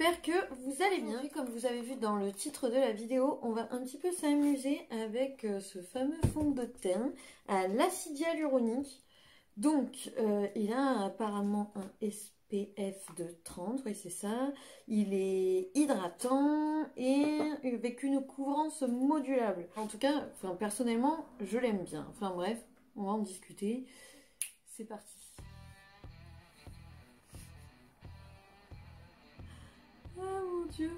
j'espère que vous allez bien. Comme vous avez vu dans le titre de la vidéo, on va un petit peu s'amuser avec ce fameux fond de teint à l'acide hyaluronique. Donc, il a apparemment un SPF de 30, oui c'est ça. Il est hydratant et avec une couvrance modulable. En tout cas, personnellement, je l'aime bien. Enfin bref, on va en discuter. C'est parti. Ah mon dieu.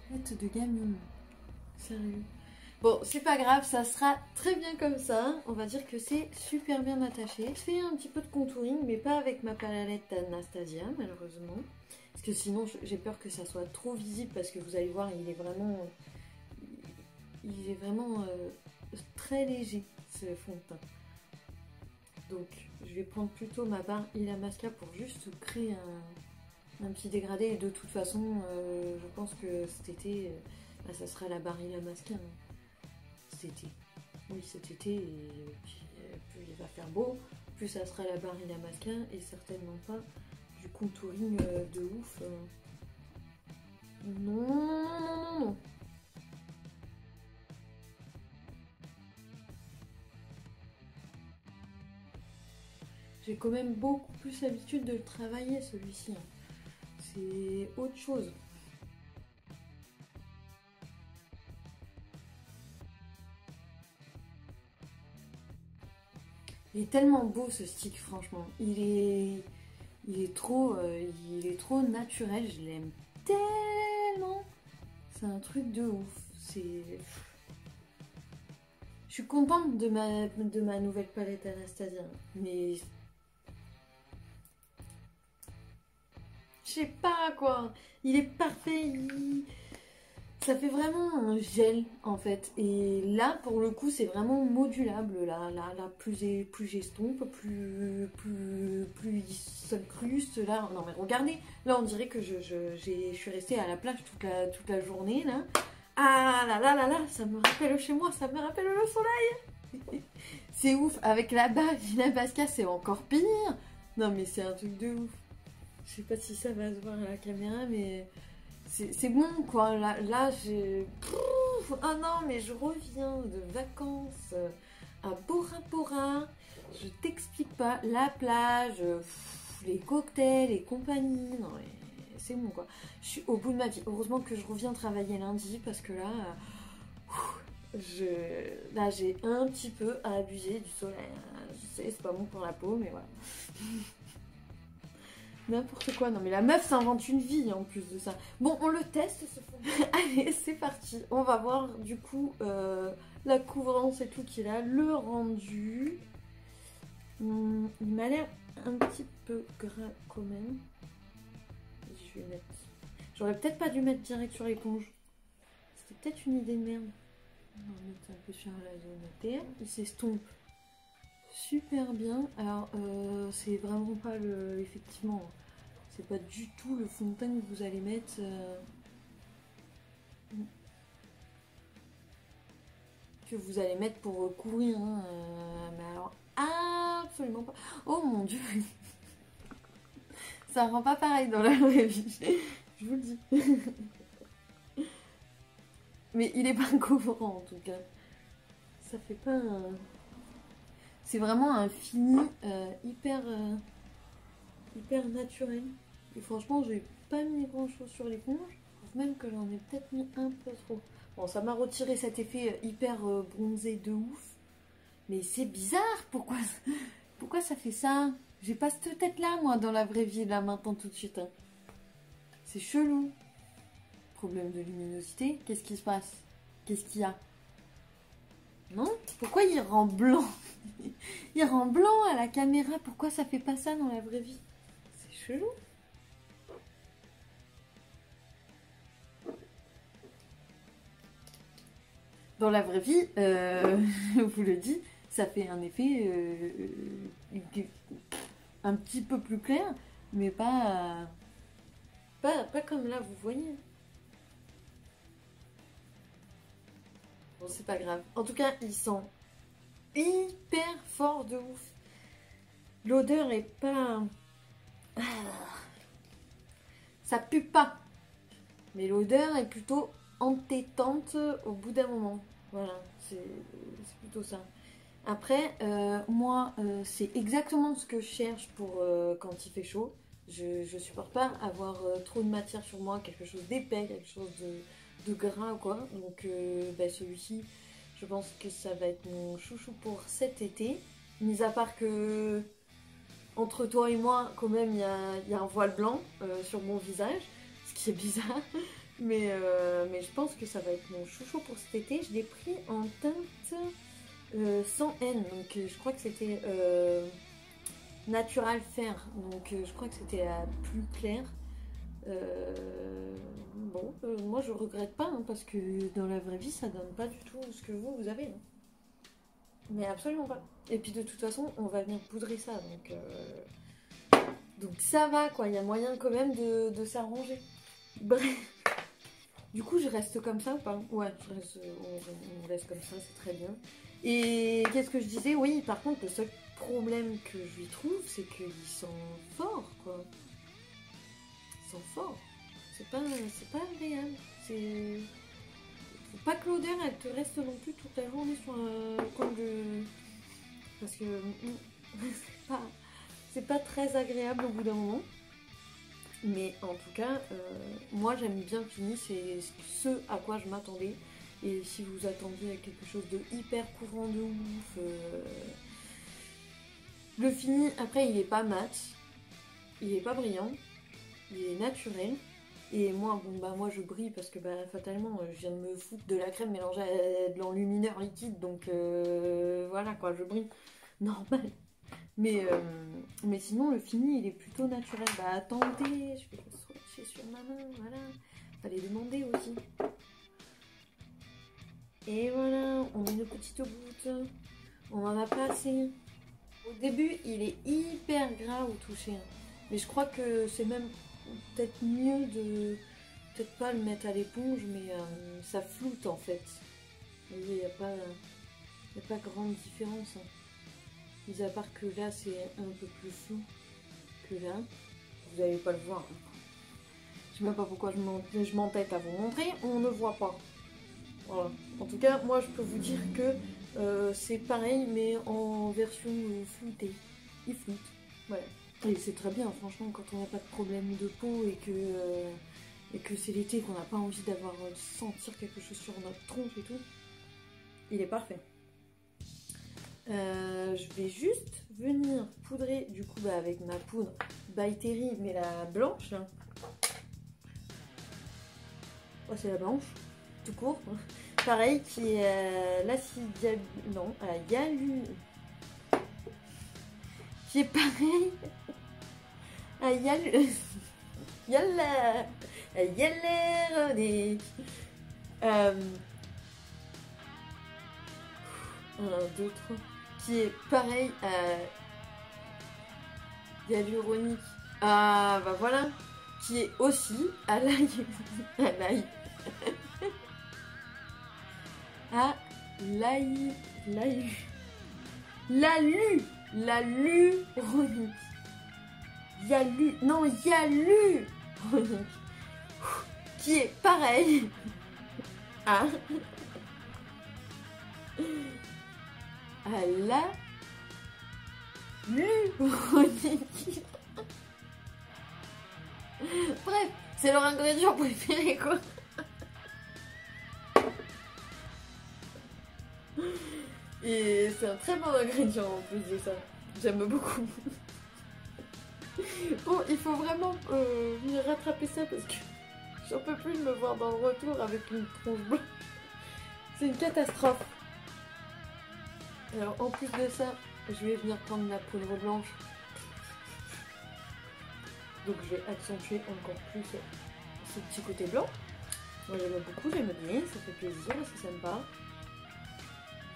Tête de gamine. Sérieux. Bon, c'est pas grave, ça sera très bien comme ça. On va dire que c'est super bien attaché. Je fais un petit peu de contouring, mais pas avec ma palette Anastasia, malheureusement. Parce que sinon, j'ai peur que ça soit trop visible, parce que vous allez voir, il est vraiment très léger, ce fond de teint. Donc, je vais prendre plutôt ma barre Illamasqua pour juste créer un petit dégradé. Et de toute façon, je pense que cet été, ça sera la barre Illamasqua. Cet été. Oui, cet été, et puis plus il va faire beau, plus ça sera la barre Illamasqua et certainement pas du contouring de ouf. Non, non, non, non. J'ai quand même beaucoup plus l'habitude de le travailler, celui-ci. C'est autre chose. Il est tellement beau ce stick, franchement. Il est trop naturel. Je l'aime tellement. C'est un truc de ouf. Je suis contente de ma nouvelle palette Anastasia. Mais je sais pas quoi. Il est parfait. Ça fait vraiment un gel en fait. Et là pour le coup c'est vraiment modulable. Là plus j'estompe, plus il s'incruste. Là non mais regardez, là on dirait que je suis restée à la plage toute la journée là. Ah là, ça me rappelle chez moi, ça me rappelle le soleil. C'est ouf. Avec la barre Illamasqua c'est encore pire. Non mais c'est un truc de ouf. Je sais pas si ça va se voir à la caméra mais c'est bon quoi, là j'ai... Ah non mais je reviens de vacances à Bora Bora, je t'explique pas, la plage, les cocktails et compagnie, non mais c'est bon quoi. Je suis au bout de ma vie, heureusement que je reviens travailler lundi parce que là, j'ai un petit peu à abuser du soleil, je sais c'est pas bon pour la peau mais voilà. N'importe quoi, non mais la meuf s'invente une vie en plus de ça. Bon, on le teste ce fond. Allez, c'est parti. On va voir du coup la couvrance et tout qu'il a, le rendu. Il m'a l'air un petit peu gras quand même. Je vais mettre... J'aurais peut-être pas dû mettre direct sur l'éponge. C'était peut-être une idée de merde. On va mettre un peu sur la zone terre. Il s'estompe super bien. Alors c'est vraiment pas le... Effectivement, c'est pas du tout le fond de teint que vous allez mettre. Que vous allez mettre pour couvrir. Hein, mais alors absolument pas. Oh mon dieu. Ça rend pas pareil dans la vraie vie. Je vous le dis. Mais il est pas couvrant en tout cas. Ça fait pas un... C'est vraiment un fini hyper naturel. Et franchement, j'ai pas mis grand chose sur l'éponge. Même que j'en ai peut-être mis un peu trop. Bon, ça m'a retiré cet effet hyper bronzé de ouf. Mais c'est bizarre. Pourquoi ça fait ça? J'ai pas cette tête-là, moi, dans la vraie vie, là, maintenant, tout de suite. Hein. C'est chelou. Problème de luminosité. Qu'est-ce qui se passe? Qu'est-ce qu'il y a? Non? Pourquoi il rend blanc? Il rend blanc à la caméra. Pourquoi ça fait pas ça dans la vraie vie? C'est chelou. Dans la vraie vie, je vous le dis, ça fait un effet un petit peu plus clair, mais pas comme là, vous voyez. Bon, c'est pas grave. En tout cas, il sent hyper fort de ouf. L'odeur est pas... Ça pue pas. Mais l'odeur est plutôt entêtante au bout d'un moment. Voilà, c'est plutôt ça. Après, moi, c'est exactement ce que je cherche pour quand il fait chaud. Je supporte pas avoir trop de matière sur moi, quelque chose d'épais, quelque chose de gras, quoi. Donc, bah, celui-ci, je pense que ça va être mon chouchou pour cet été. Mis à part que, entre toi et moi, quand même, il y a un voile blanc sur mon visage, ce qui est bizarre. Mais je pense que ça va être mon chouchou pour cet été. Je l'ai pris en teinte sans N, donc je crois que c'était Natural Fair, donc je crois que c'était la plus claire. Bon, moi je regrette pas, hein, parce que dans la vraie vie ça donne pas du tout ce que vous avez. Hein. Mais absolument pas. Et puis de toute façon, on va venir poudrer ça, donc ça va quoi, il y a moyen quand même de s'arranger. Bref. Du coup, je reste comme ça ou pas? Ouais, on reste comme ça, c'est très bien. Et qu'est-ce que je disais? Oui, par contre, le seul problème que je lui trouve, c'est qu'ils sont forts, quoi. Ils sont forts. C'est pas agréable. Faut pas que l'odeur, elle te reste non plus toute la journée sur un coin de... Parce que c'est pas très agréable au bout d'un moment. Mais en tout cas, moi j'aime bien Fini, c'est ce à quoi je m'attendais. Et si vous attendiez à quelque chose de hyper courant de ouf, le Fini, après il est pas mat, il est pas brillant, il est naturel. Et moi, bon bah moi je brille parce que bah fatalement je viens de me foutre de la crème mélangée à de l'enlumineur liquide, donc voilà quoi, je brille. Normal. Mais sinon, le Fini, il est plutôt naturel. Bah attendez, je vais le swatcher sur ma main, voilà. Fallait demander aussi. Et voilà, on met une petite goutte. On en a pas assez. Au début, il est hyper gras au toucher. Hein. Mais je crois que c'est même peut-être mieux de... Peut-être pas le mettre à l'éponge, mais ça floute en fait. Vous voyez, il n'y a pas grande différence. Hein. Mis à part que là c'est un peu plus flou que là. Vous n'allez pas le voir. Je sais même pas pourquoi je m'entête à vous montrer. On ne voit pas. Voilà. En tout cas, moi je peux vous dire que c'est pareil mais en version floutée. Il floute. Voilà. Et c'est très bien franchement quand on n'a pas de problème de peau et que c'est l'été qu'on n'a pas envie d'avoir sentir quelque chose sur notre tronche et tout. Il est parfait. Je vais juste venir poudrer du coup bah, avec ma poudre By Terry, mais la blanche là. Oh, c'est la blanche, tout court. Pareil, qui est l'acide non, à la yalu, qui est pareil à yalu, yalla, à hyaluronique. 1, 2, 3. Qui est pareil à hyaluronique. Ah bah voilà. Qui est aussi à l'ail. À l'ail. À l'ail. L'aluronique. Non, hyaluronique. Qui est pareil à la l'uronique. Bref, c'est leur ingrédient préféré quoi. Et c'est un très bon ingrédient en plus de ça. J'aime beaucoup. Bon, il faut vraiment venir rattraper ça parce que j'en peux plus de me voir dans le retour avec une tronche blanche. C'est une catastrophe. Alors en plus de ça, je vais venir prendre ma poudre blanche. Donc je vais accentuer encore plus ce petit côté blanc. Moi j'aime beaucoup, j'aime bien, ça fait plaisir, c'est sympa.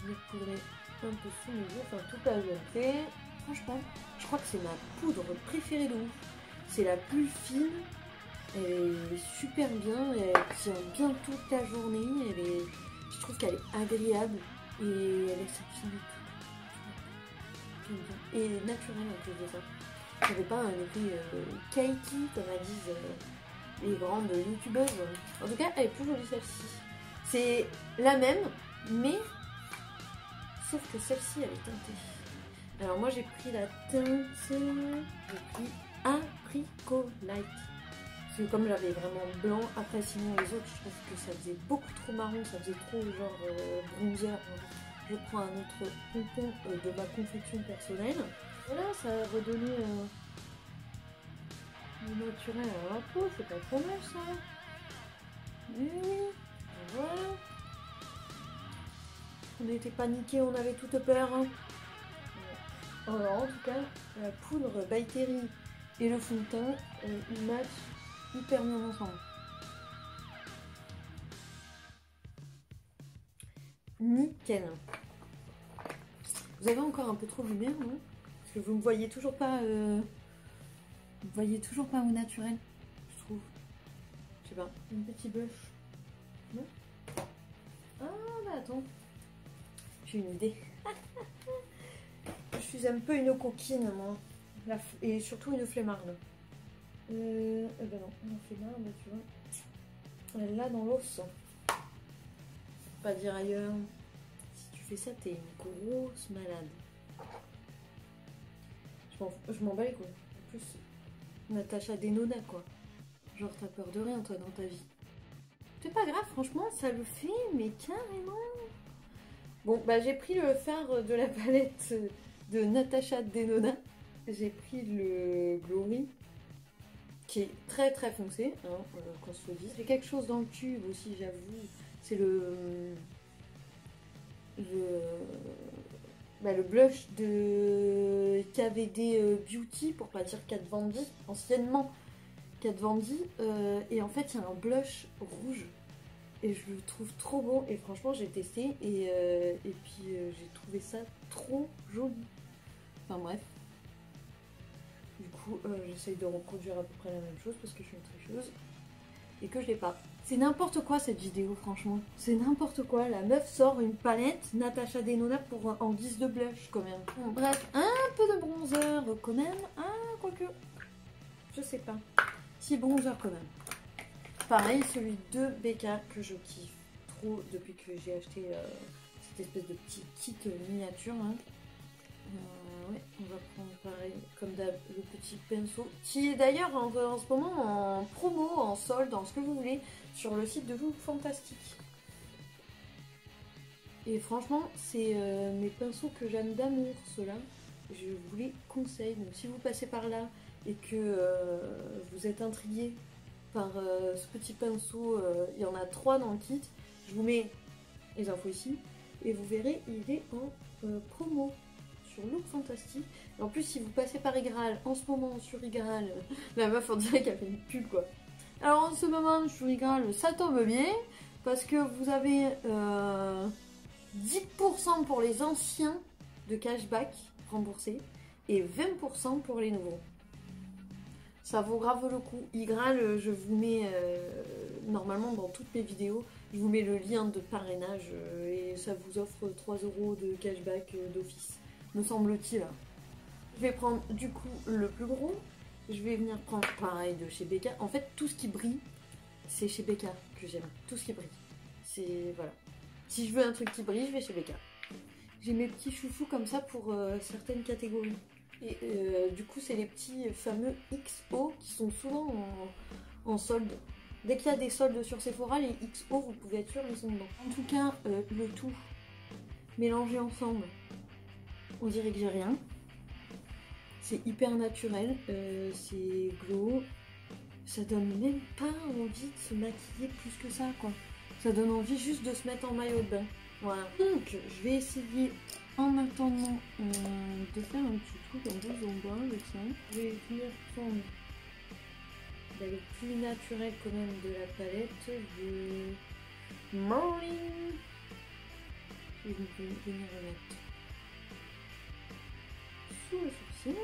Je vais poudrer un peu sous mes yeux, enfin toute la journée. Franchement, je crois que c'est ma poudre préférée de ouf. C'est la plus fine, elle est super bien, elle tient bien toute la journée, je trouve qu'elle est agréable. Et elle est sortie et naturelle en plus de ça. Ça fait pas un effet cakey comme elles disent les grandes youtubeuses. En tout cas, elle est plus jolie celle-ci. C'est la même, mais sauf que celle-ci, elle est teintée. Alors moi, j'ai pris la teinte, j'ai pris Apricot Light. Parce que comme j'avais vraiment blanc, après sinon les autres, je trouve que ça faisait beaucoup trop marron, ça faisait trop genre bronzer. Je prends un autre pompon de ma confection personnelle. Voilà, ça a redonné du naturel à la peau, c'est pas trop mal ça. Oui, voilà. On était paniqués, on avait toute peur. Hein. Alors en tout cas, la poudre by Terry et le fond de teint, ils matchent hyper bien ensemble. Nickel. Vous avez encore un peu trop de lumière, non? Parce que vous me voyez toujours pas. Vous me voyez toujours pas au naturel, je trouve. Je sais pas, un petit blush. Non? Ah bah attends. J'ai une idée. Je suis un peu une coquine, moi. Et surtout une flemmarde. Ben non, une flemmarde, tu vois. Elle l'a dans l'os. Pas dire ailleurs. Si tu fais ça, t'es une grosse malade. Je m'en bats les couilles. En plus, Natacha Denona, quoi. Genre, t'as peur de rien, toi, dans ta vie. C'est pas grave, franchement, ça le fait, mais carrément. Bon, bah, j'ai pris le fard de la palette de Natacha Denona. J'ai pris le Glory, qui est très très foncé, hein, qu'on se le dise. J'ai quelque chose dans le tube aussi, j'avoue. C'est le blush de KVD Beauty, pour pas dire Kat Von D, anciennement Kat Von D. Et en fait, il y a un blush rouge. Et je le trouve trop beau. Et franchement, j'ai testé. Et puis, j'ai trouvé ça trop joli. Enfin bref. Du coup, j'essaye de reproduire à peu près la même chose parce que je suis une tricheuse. Et que je l'ai pas. C'est n'importe quoi cette vidéo, franchement. C'est n'importe quoi. La meuf sort une palette Natacha Denona en guise de blush, quand même. Bon, bref, un peu de bronzer, quand même. Ah, quoique. Je sais pas. Si, bronzer, quand même. Pareil, celui de Becca, que je kiffe trop depuis que j'ai acheté cette espèce de petit kit miniature. Hein. Ouais, on va prendre pareil, comme d'hab, le petit pinceau, qui est d'ailleurs en ce moment en promo, en solde, en ce que vous voulez, sur le site de Look Fantastique. Et franchement, c'est mes pinceaux que j'aime d'amour, ceux-là. Je vous les conseille. Donc si vous passez par là et que vous êtes intrigué par ce petit pinceau, il y en a 3 dans le kit, je vous mets les infos ici, et vous verrez, il est en promo. Look Fantastique. Et en plus, si vous passez par Igral, en ce moment sur Igral, la meuf on dirait qu'elle fait une pub quoi. Alors en ce moment sur Igral, ça tombe bien parce que vous avez 10% pour les anciens de cashback remboursés et 20% pour les nouveaux. Ça vaut grave le coup. Igral, je vous mets normalement dans toutes mes vidéos, je vous mets le lien de parrainage et ça vous offre 3 € de cashback d'office. Me semble-t-il. Je vais prendre du coup le plus gros. Je vais venir prendre pareil de chez Becca. En fait, tout ce qui brille, c'est chez Becca que j'aime. Tout ce qui brille. C'est voilà. Si je veux un truc qui brille, je vais chez Becca. J'ai mes petits chouchous comme ça pour certaines catégories. Et du coup, c'est les petits fameux XO qui sont souvent en solde. Dès qu'il y a des soldes sur Sephora, les XO, vous pouvez être sûr, ils sont dedans. En tout cas, le tout mélangé ensemble. On dirait que j'ai rien. C'est hyper naturel. C'est glow. Ça donne même pas envie de se maquiller plus que ça, quoi. Ça donne envie juste de se mettre en maillot de bain. Voilà. Donc, je vais essayer en attendant de faire un petit truc en rose en bois avec ça. Je vais venir prendre le plus naturel quand même de la palette de Morning. Je vais venir remettre sous le sourcil.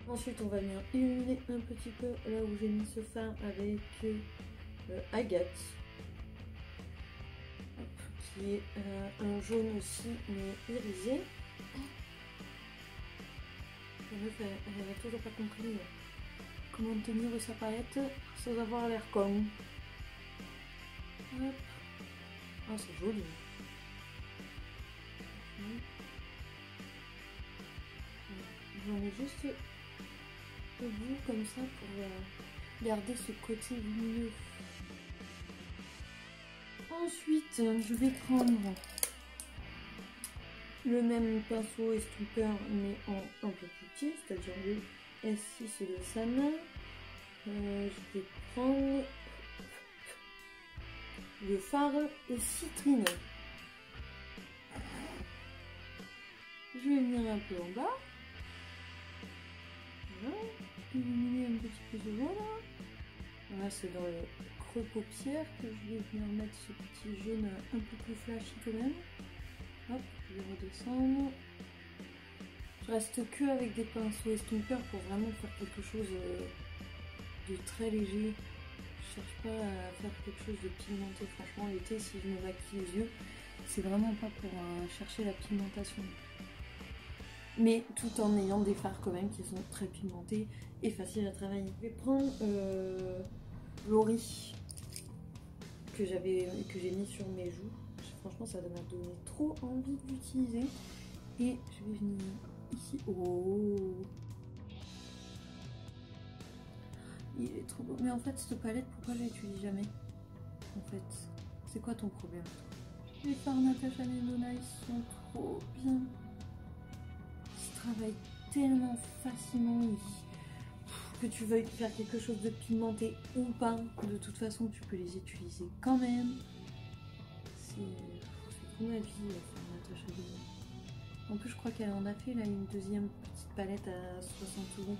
Ensuite, on va venir illuminer un petit peu là où j'ai mis ce fard avec Agathe, qui est un jaune aussi, mais irisé. La meuf, elle a toujours pas compris comment tenir sa palette sans avoir l'air con. Hop. Ah, c'est joli. J'en ai juste au bout comme ça pour garder ce côté lumineux. Ensuite, je vais prendre le même pinceau estomper mais en un peu plus petit, c'est-à-dire le S6 de Sana. Je vais prendre le fard citrine. Je vais venir un peu en bas. Voilà. Illuminer un petit peu de voilà. Là, c'est dans le creux paupière que je vais venir mettre ce petit jaune un peu plus flashy quand même. Hop, je vais redescendre. Je reste que avec des pinceaux estompeurs pour vraiment faire quelque chose de très léger. Je cherche pas à faire quelque chose de pigmenté. Franchement, l'été, si je me maquille les yeux, c'est vraiment pas pour chercher la pigmentation. Mais tout en ayant des fards quand même qui sont très pigmentés et faciles à travailler. Je vais prendre Lori que j'ai mis sur mes joues. Franchement, ça m'a donné trop envie d'utiliser. Et je vais venir ici. Oh, il est trop beau. Mais en fait, cette palette, pourquoi je l'utilise jamais? En fait, c'est quoi ton problème? Les fards Natasha Denona, ils sont trop bien. Ils travaillent tellement facilement. Que tu veuilles faire quelque chose de pigmenté ou pas, de toute façon, tu peux les utiliser quand même. C'est trop ma vie, Natasha Denona. En plus, je crois qu'elle en a fait là une deuxième petite palette à 60 €.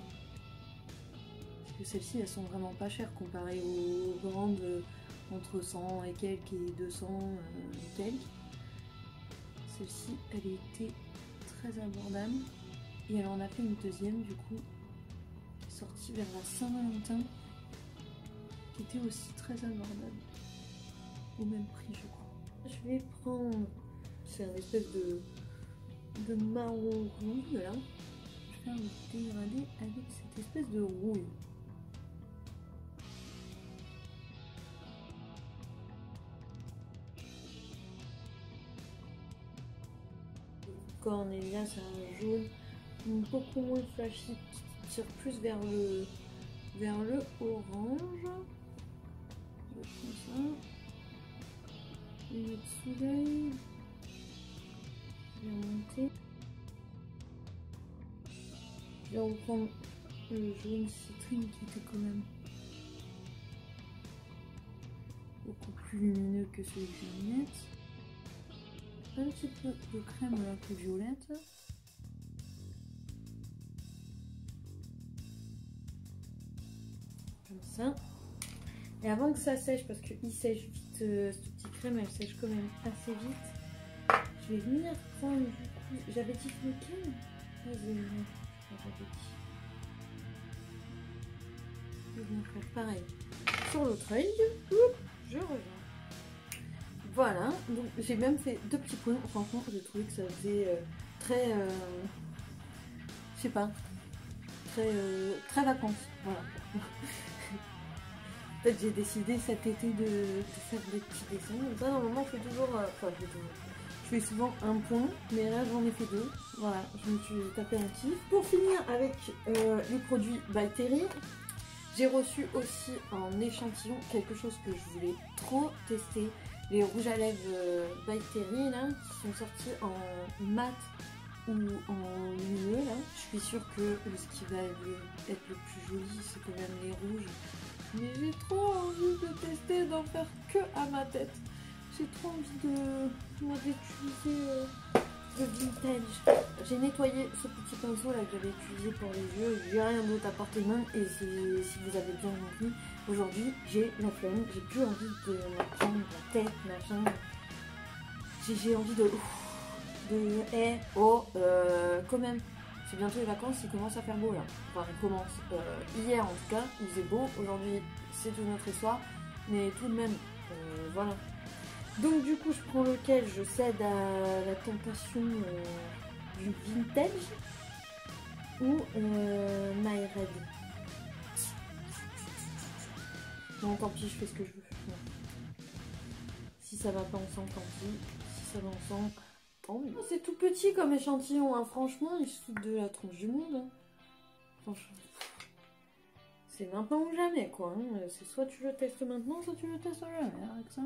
Parce que celles-ci, elles sont vraiment pas chères comparées aux grandes entre 100 et quelques et 200 et quelques. Celle-ci, elle était très abordable. Et elle en a fait une deuxième, du coup, sortie vers la Saint-Valentin, qui était aussi très abordable. Au même prix, je crois. Je vais prendre, c'est un espèce de marron rouille là. Je vais faire le dégradé avec cette espèce de rouille. Cornelia, c'est un jaune beaucoup moins flashy qui tire plus vers le orange. Je vais prendre ça. Je vais mettre sous l'œil. Je vais remonter. Je vais reprendre le jaune citrine qui était quand même beaucoup plus lumineux que celui que je vais mettre. Un petit peu de crème là, plus violette. Comme ça. Et avant que ça sèche, parce qu'il sèche vite, cette petite crème elle sèche quand même assez vite, je vais venir prendre du coup, j'avais dit lequel? J'avais dit. Je vais venir faire pareil sur l'autre œil. Je reviens. Voilà, donc j'ai même fait 2 petits points. Franchement, j'ai trouvé que ça faisait très, je sais pas, très vacances. Voilà. En fait, j'ai décidé cet été de faire des petits dessins. Comme ça, normalement, je fais toujours, je fais souvent un point, mais là, j'en ai fait 2. Voilà, je me suis tapé un kiff. Pour finir avec les produits By Terry, j'ai reçu aussi en échantillon quelque chose que je voulais trop tester. Les rouges à lèvres By Terry là, qui sont sortis en mat ou en lumineux là. Je suis sûre que ce qui va être le plus joli, c'est quand même les rouges. Mais j'ai trop envie de tester, d'en faire que à ma tête. J'ai trop envie d'utiliser le vintage. J'ai nettoyé ce petit pinceau là que j'avais utilisé pour les yeux. J'ai rien d'autre à porter de main. Et si vous avez bien compris, aujourd'hui j'ai la flemme. J'ai plus envie de me prendre la tête, machin. J'ai envie quand même. C'est bientôt les vacances, il commence à faire beau là. Enfin, il commence. Hier en tout cas, il faisait beau. Aujourd'hui, c'est une autre histoire. Mais tout de même, voilà. Donc du coup, je prends lequel? Je cède à la tentation du vintage. ou My Red. Non, tant pis, je fais ce que je veux. Non. Si ça va pas ensemble, tant pis. Si ça va ensemble, tant mieux. C'est tout petit comme échantillon, hein. Franchement, il se fout de la tronche du monde. Hein. Franchement. C'est maintenant ou jamais, quoi. Hein. C'est soit tu le testes maintenant, soit tu le testes jamais. Avec ça.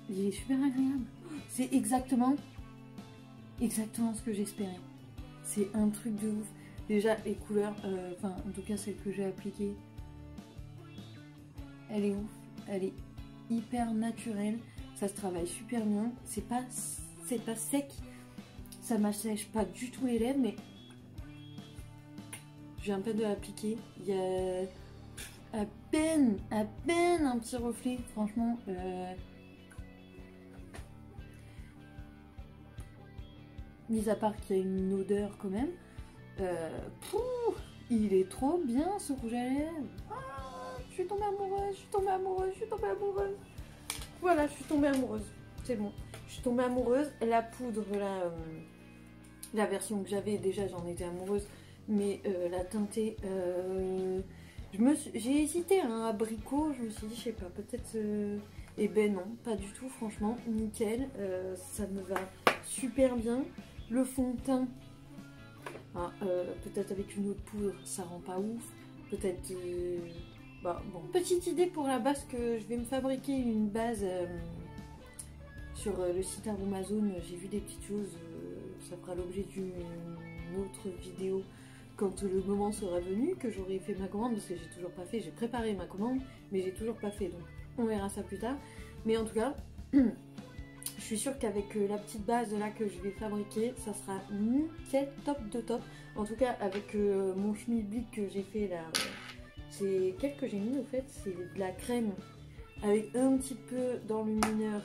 Il est super agréable. C'est exactement ce que j'espérais. C'est un truc de ouf. Déjà, les couleurs, enfin, en tout cas, celle que j'ai appliquée, elle est ouf. Elle est hyper naturelle. Ça se travaille super bien. C'est pas sec. Ça m'assèche pas du tout les lèvres, mais je viens à peine de l'appliquer. Il y a à peine un petit reflet. Franchement, mis à part qu'il y a une odeur quand même, il est trop bien ce rouge à lèvres. Ah, je suis tombée amoureuse. Voilà, je suis tombée amoureuse. C'est bon, je suis tombée amoureuse. La poudre, la version que j'avais, déjà j'en étais amoureuse, mais la teintée, j'ai hésité hein, abricot, je me suis dit, je sais pas, peut-être... Eh ben non, pas du tout, franchement, nickel, ça me va super bien. Le fond de teint, peut-être avec une autre poudre, ça rend pas ouf. Peut-être... bon. Petite idée pour la base, que je vais me fabriquer une base sur le site Amazon. J'ai vu des petites choses, ça fera l'objet d'une autre vidéo quand le moment sera venu, que j'aurai fait ma commande, parce que j'ai toujours pas fait. J'ai préparé ma commande, mais j'ai toujours pas fait, donc on verra ça plus tard. Mais en tout cas... Je suis sûre qu'avec la petite base là que je vais fabriquer, ça sera nickel, top de top. En tout cas, avec mon schmilblick que j'ai fait là, c'est quel que j'ai mis au fait, c'est de la crème avec un petit peu d'enlumineur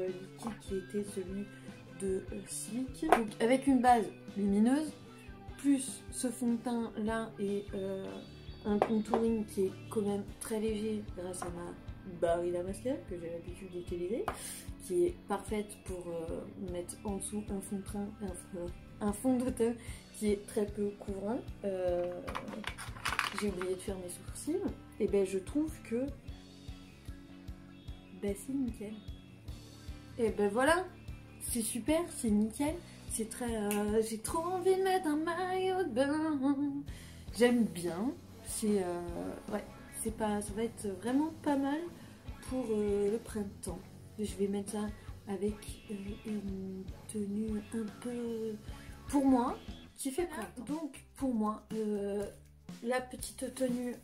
liquide qui était celui de Slick. Donc avec une base lumineuse, plus ce fond de teint là et un contouring qui est quand même très léger grâce à ma Barilla Mascara que j'ai l'habitude d'utiliser, qui est parfaite pour mettre en dessous un fond de teint, un fond de teint qui est très peu couvrant. J'ai oublié de faire mes sourcils. Et ben je trouve que ben, c'est nickel. Et ben voilà, c'est super, c'est nickel. C'est très, j'ai trop envie de mettre un maillot de bain. J'aime bien. C'est ouais, c'est pas, ça va être vraiment pas mal pour le printemps. Je vais mettre ça avec une tenue un peu pour moi qui fait printemps. Donc pour moi, la petite tenue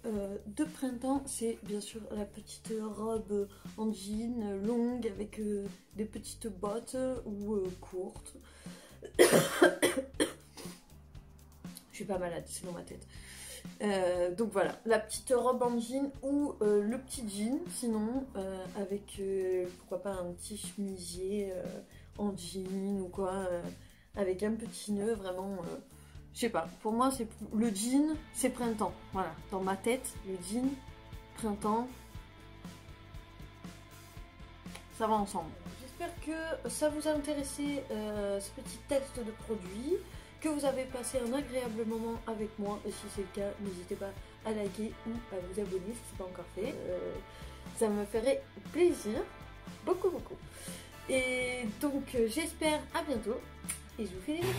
de printemps, c'est bien sûr la petite robe en jean longue avec des petites bottes ou courtes. Je suis pas malade, c'est dans ma tête. Donc voilà, la petite robe en jean ou le petit jean, sinon avec pourquoi pas un petit chemisier en jean ou quoi, avec un petit nœud, vraiment, je sais pas, pour moi c'est le jean, c'est printemps, voilà, dans ma tête, le jean, printemps, ça va ensemble. J'espère que ça vous a intéressé ce petit test de produit, que vous avez passé un agréable moment avec moi, et si c'est le cas, n'hésitez pas à liker ou à vous abonner si ce n'est pas encore fait. Ça me ferait plaisir, beaucoup. Et donc j'espère à bientôt, et je vous fais des bisous.